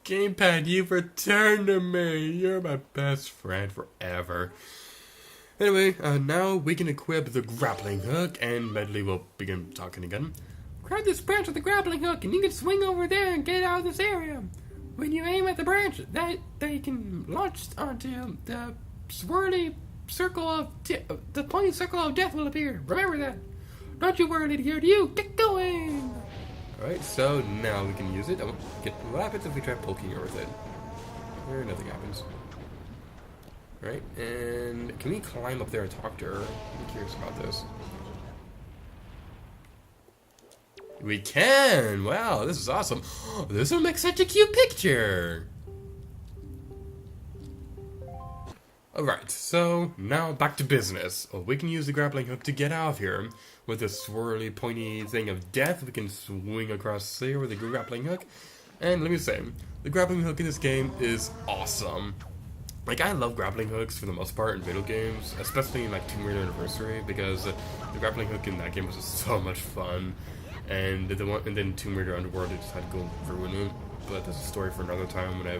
Gamepad, you've returned to me. You're my best friend forever. Anyway, now we can equip the grappling hook, and Medley will begin talking again. Grab this branch with the grappling hook, and you can swing over there and get out of this area. When you aim at the branch, they can launch onto the swirly circle of the pointy circle of death will appear. Remember that. Don't you worry, idiot. You get going. Alright, so now we can use it. What happens if we try poking her with it? Nothing happens. Alright, and can we climb up there and talk to her? I'm curious about this. We can! Wow, this is awesome. This will make such a cute picture! Alright, so now back to business. We can use the grappling hook to get out of here. With the swirly, pointy thing of death, we can swing across here with the grappling hook. And let me say, the grappling hook in this game is awesome. Like, I love grappling hooks for the most part in video games, especially in like Tomb Raider Anniversary, because the grappling hook in that game was just so much fun. And then Tomb Raider Underworld, I just had to go ruin it. But that's a story for another time when I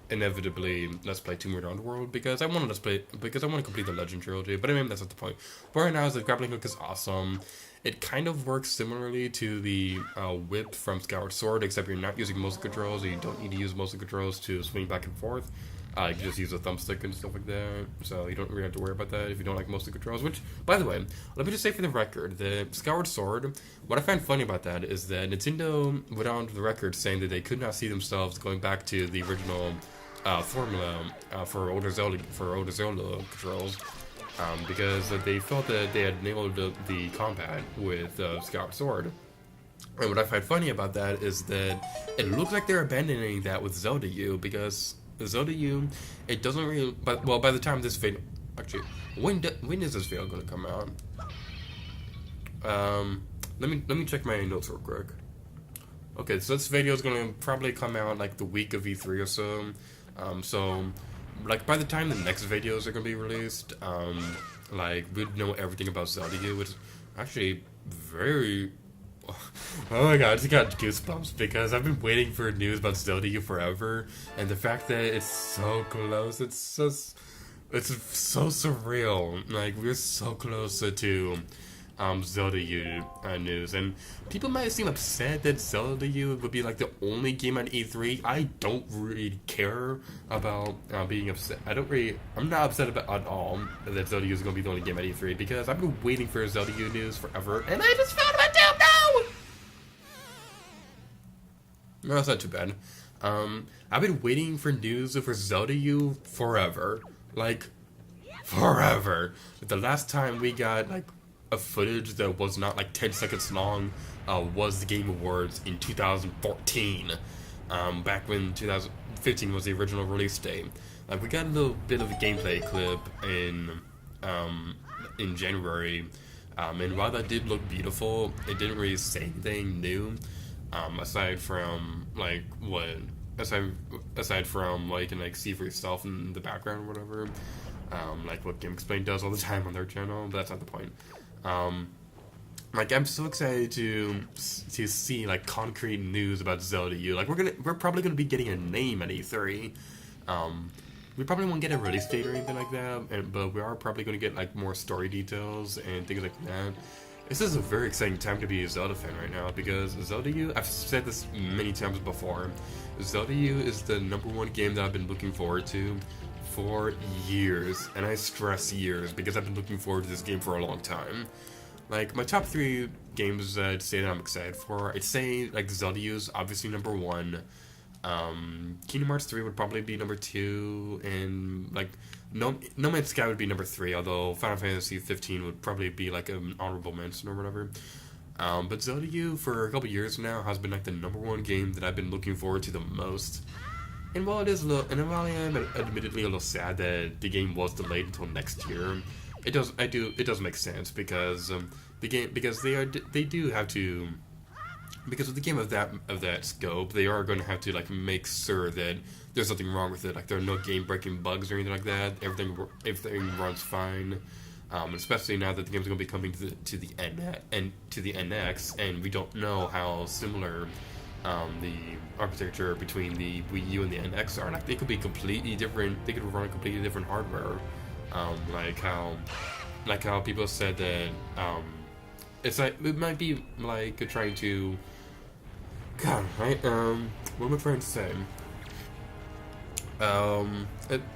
inevitably let's play Tomb Raider Underworld because I want to complete the Legend trilogy. But I mean, that's not the point. But right now, the grappling hook is awesome. It kind of works similarly to the whip from Skyward Sword, except you're not using motion controls, and you don't need to use motion controls to swing back and forth. You can just use a thumbstick and stuff like that, so you don't really have to worry about that if you don't like motion controls. Which, by the way, let me just say for the record, the Skyward Sword, what I find funny about that is that Nintendo went on the record saying that they could not see themselves going back to the original formula for older Zelda controls, because they felt that they had nailed the combat with Skyward Sword. And what I find funny about that is that it looks like they're abandoning that with Zelda U, because Zelda U, it doesn't really. But well, by the time this video, actually, when is this video going to come out? Let me check my notes real quick. Okay, so this video is going to probably come out like the week of E3 or so. So like by the time the next videos are going to be released, like we'd know everything about Zelda U, which is actually very. Oh my god, I just got goosebumps because I've been waiting for news about Zelda U forever, and the fact that it's so close, it's so surreal. Like, we're so close to Zelda U news, and people might seem upset that Zelda U would be like the only game on E3. I don't really care about being upset. I'm not upset about at all that Zelda U is going to be the only game at E3 because I've been waiting for Zelda U news forever, and I just found my damn no! No, that's not too bad. I've been waiting for news for Zelda U forever. Like, forever. The last time we got, like, a footage that was not, like, 10 seconds long was the Game Awards in 2014. Back when 2015 was the original release date. Like, we got a little bit of a gameplay clip in January. And while that did look beautiful, it didn't really say anything new. Aside from like you can like see for yourself in the background or whatever, like what Game Explain does all the time on their channel, but that's not the point. Like I'm so excited to see like concrete news about Zelda U. Like we're probably gonna be getting a name at E3. We probably won't get a release date or anything like that, but we are probably gonna get like more story details and things like that. This is a very exciting time to be a Zelda fan right now because Zelda U, I've said this many times before, Zelda U is the #1 game that I've been looking forward to for years, and I stress years because I've been looking forward to this game for a long time. Like, my top 3 games that I'd say that I'm excited for, I'd say, like, Zelda U is obviously #1, Kingdom Hearts 3 would probably be #2, and like No Man's Sky would be #3, although Final Fantasy 15 would probably be like an honorable mention or whatever. But Zelda U for a couple years now has been like the #1 game that I've been looking forward to the most. And while I am admittedly a little sad that the game was delayed until next year, it does make sense because they do have to. Because with a game of that scope, they are going to have to like make sure that there's nothing wrong with it. Like there are no game-breaking bugs or anything like that. Everything runs fine. Especially now that the game's going to be coming to the NX, and we don't know how similar the architecture between the Wii U and the NX are. Like they could be completely different. They could run completely different hardware. Like how people said that it's like it might be like trying to. God, right? What am I trying to say?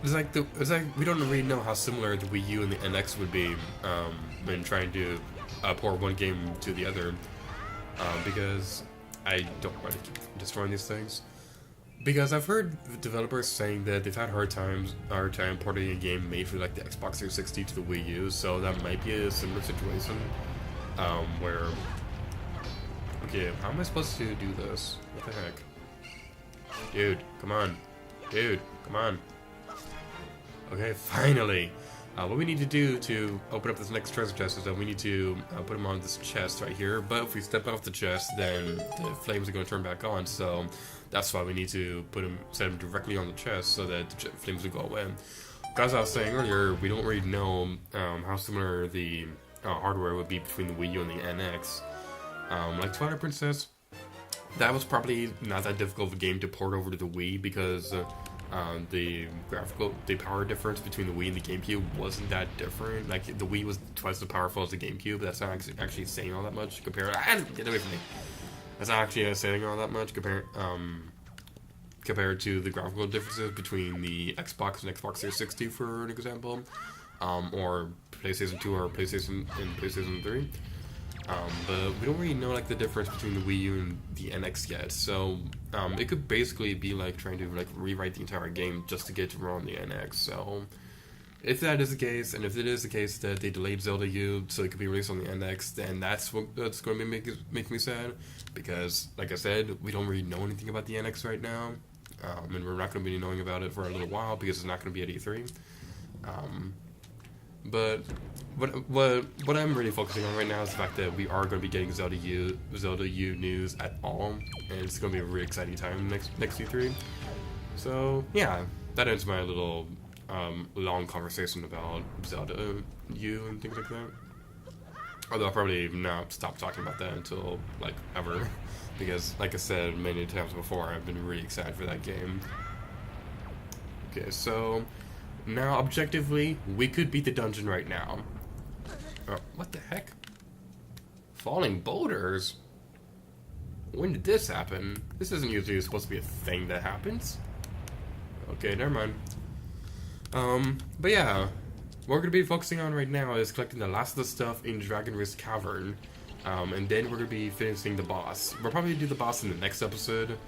It's like we don't really know how similar the Wii U and the NX would be when trying to pour one game to the other, because I don't want to keep destroying these things. Because I've heard developers saying that they've had hard time porting a game made for like the Xbox 360 to the Wii U, so that might be a similar situation where. Okay, how am I supposed to do this? What the heck? Dude, come on. Dude, come on. Okay, finally. What we need to do to open up this next treasure chest is that we need to put him on this chest right here. But if we step off the chest, then the flames are going to turn back on. So that's why we need to set him directly on the chest so that the flames will go away. As I was saying earlier, we don't really know how similar the hardware would be between the Wii U and the NX. Like Twilight Princess, that was probably not that difficult of a game to port over to the Wii because the power difference between the Wii and the GameCube wasn't that different. Like the Wii was twice as powerful as the GameCube. That's not actually saying all that much compared. Get away from me. That's not actually saying all that much compared to the graphical differences between the Xbox and Xbox 360, for an example, or PlayStation 2 or PlayStation 3. But we don't really know like the difference between the Wii U and the NX yet, so it could basically be like trying to like rewrite the entire game just to get to run on the NX. So if that is the case, and if it is the case that they delayed Zelda U so it could be released on the NX, then that's going to make me sad, because like I said, we don't really know anything about the NX right now, and we're not going to be knowing about it for a little while because it's not going to be at E3. But what I'm really focusing on right now is the fact that we are going to be getting Zelda U news at all, and it's going to be a really exciting time next E3. So yeah, that ends my little long conversation about Zelda U and things like that. Although I'll probably not stop talking about that until like ever, because like I said many times before, I've been really excited for that game. Okay, so. Now, objectively, we could beat the dungeon right now. Oh, what the heck? Falling boulders? When did this happen? This isn't usually supposed to be a thing that happens. Okay, never mind. But yeah, what we're going to be focusing on right now is collecting the last of the stuff in Dragon Wrist Cavern. And then we're going to be finishing the boss. We'll probably do the boss in the next episode.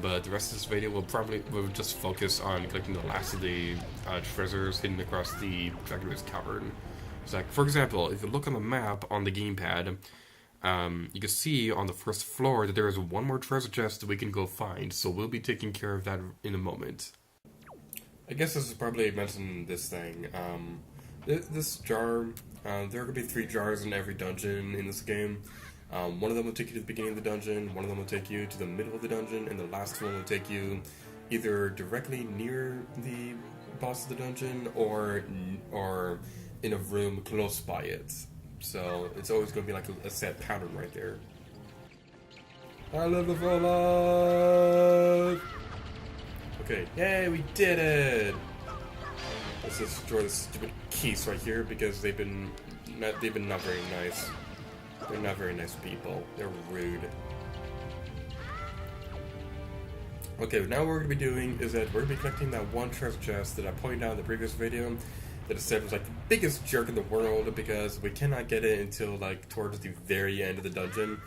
But the rest of this video we'll just focus on collecting the last of the treasures hidden across the Dragon Wrist Cavern. So, like, for example, if you look on the map on the gamepad, you can see on the first floor that there is one more treasure chest that we can go find. So we'll be taking care of that in a moment. I guess this is probably mentioning this thing. This jar, there are going to be 3 jars in every dungeon in this game. One of them will take you to the beginning of the dungeon, one of them will take you to the middle of the dungeon, and the last one will take you either directly near the boss of the dungeon or in a room close by it. So it's always going to be like a set pattern right there. I live the full life! Okay, yay, we did it! Let's destroy this stupid keys right here because they've been not very nice. They're not very nice people. They're rude. Okay, now what we're going to be doing is that we're going to be collecting that one treasure chest that I pointed out in the previous video that I said was like the biggest jerk in the world because we cannot get it until like towards the very end of the dungeon.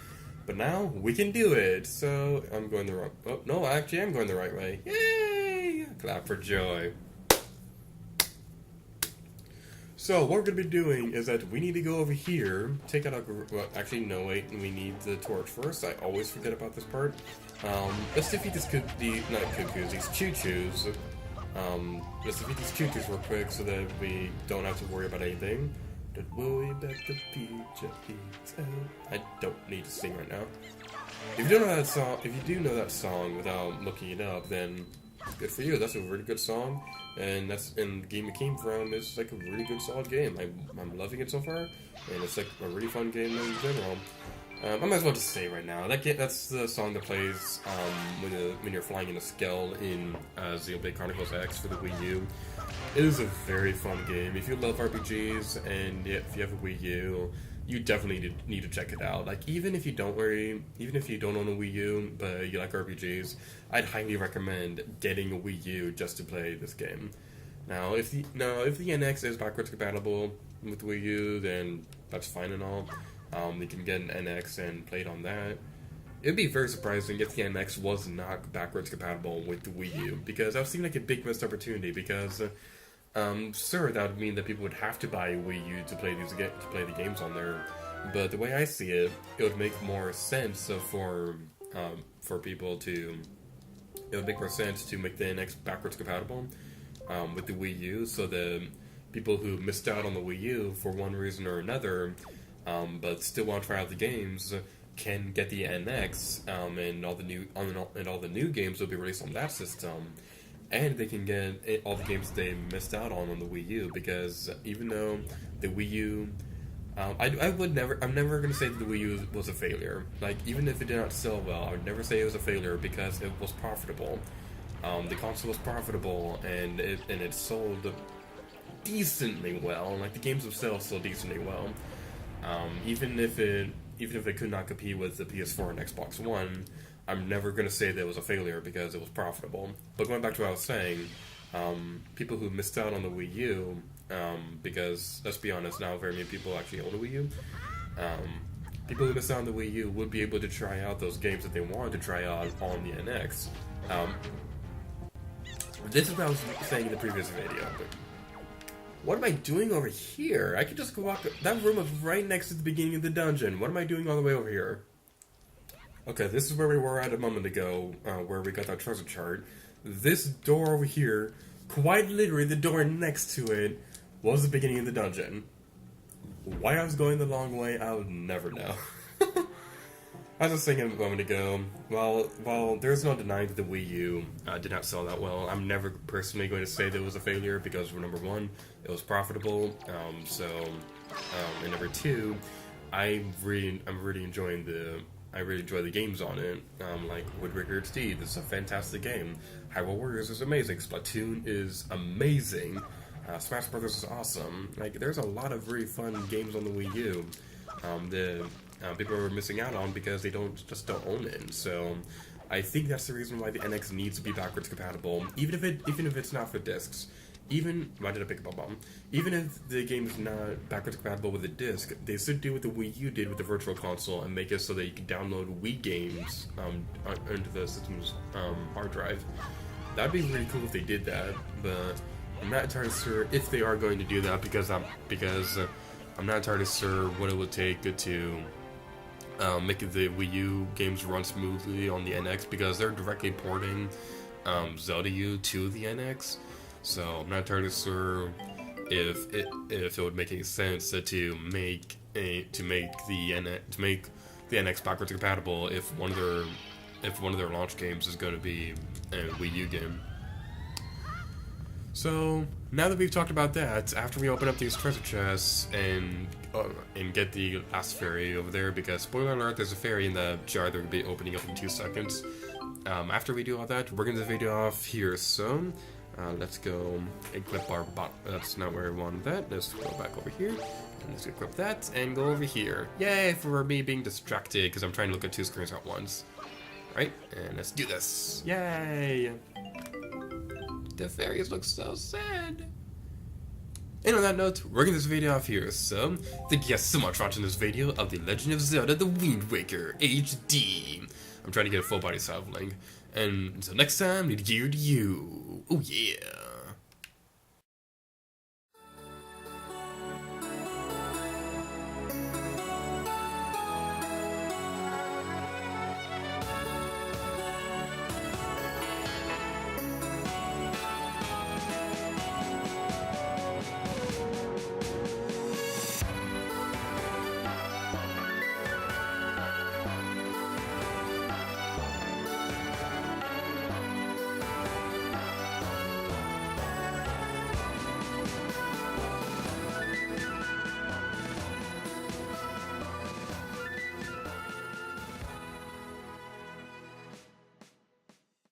But now we can do it. So I'm going the wrong... Oh, no, actually I'm going the right way. Yay! Clap for joy. So what we're going to be doing is that we need to go over here, take out our... Well, actually, no, wait. We need the torch first. I always forget about this part. Let's defeat these these choo-choos. Let's defeat these choo-choos real quick so that we don't have to worry about anything. Don't worry about the future. I don't need to sing right now. If you don't know that song, if you do know that song without looking it up, then good for you. That's a really good song. And the game it came from is like a really good solid game. I'm loving it so far, and it's like a really fun game in general. I might as well just say right now that's the song that plays when you're flying in a Skell in Xenoblade Chronicles X for the Wii U. It is a very fun game. If you love RPGs and if you have a Wii U, you definitely need to check it out. Like even if you don't own a Wii U but you like RPGs, I'd highly recommend getting a Wii U just to play this game. Now if the NX is backwards compatible with Wii U, then that's fine and all. You can get an NX and play it on that. It'd be very surprising if the NX was not backwards compatible with the Wii U, because that would seem like a big missed opportunity. Because, sure, that would mean that people would have to buy a Wii U to play the games on there. But the way I see it, it would make more sense for people to. It would make more sense to make the NX backwards compatible with the Wii U, so the people who missed out on the Wii U for one reason or another, but still want to try out the games, can get the NX, and all the new games will be released on that system, and they can get all the games they missed out on the Wii U. Because even though the Wii U, I'm never going to say that the Wii U was a failure. Like even if it did not sell well, I would never say it was a failure because it was profitable. The console was profitable and it sold decently well. Like the games themselves sold decently well. Even if it could not compete with the PS4 and Xbox One, I'm never going to say that it was a failure because it was profitable. But going back to what I was saying, people who missed out on the Wii U, because let's be honest, now very many people actually own a Wii U. People who missed out on the Wii U would be able to try out those games that they wanted to try out on the NX. This is what I was saying in the previous video. But what am I doing over here? I could just go walk. That room was right next to the beginning of the dungeon. What am I doing all the way over here? Okay, this is where we were at a moment ago, where we got that treasure chart. This door over here, quite literally the door next to it, was the beginning of the dungeon. Why I was going the long way, I would never know. I was just thinking a moment ago, while there's no denying that the Wii U did not sell that well, I'm never personally going to say that it was a failure because, number one, it was profitable, and number two, I really enjoy the games on it, like Wood Rigged Steed. This is a fantastic game. Hyrule Warriors is amazing. Splatoon is amazing. Smash Brothers is awesome. Like, there's a lot of really fun games on the Wii U that people are missing out on because they don't own it. So I think that's the reason why the NX needs to be backwards compatible, even if it's not for discs. Why did I pick up a bomb? Even if the game is not backwards compatible with a disc, they should do what the Wii U did with the Virtual Console and make it so that you can download Wii games into the system's hard drive. That'd be really cool if they did that, but I'm not entirely sure if they are going to do that because I'm not entirely sure what it would take to make the Wii U games run smoothly on the NX, because they're directly porting Zelda U to the NX. So I'm not entirely sure if it would make any sense to make the NX backwards compatible if one of their launch games is going to be a Wii U game. So now that we've talked about that, after we open up these treasure chests and get the last fairy over there, because spoiler alert, there's a fairy in the jar that will be opening up in 2 seconds. After we do all that, we're going to end the video off here. So let's go equip our bot. That's not where I wanted that. Let's go back over here. And let's equip that and go over here. Yay for me being distracted because I'm trying to look at 2 screens at once. Right? And let's do this. Yay! The fairies look so sad. And on that note, we're getting this video off here. So, thank you guys so much for watching this video of The Legend of Zelda: The Wind Waker HD. I'm trying to get a full body traveling. And until next time, need to gear to you. Oh yeah.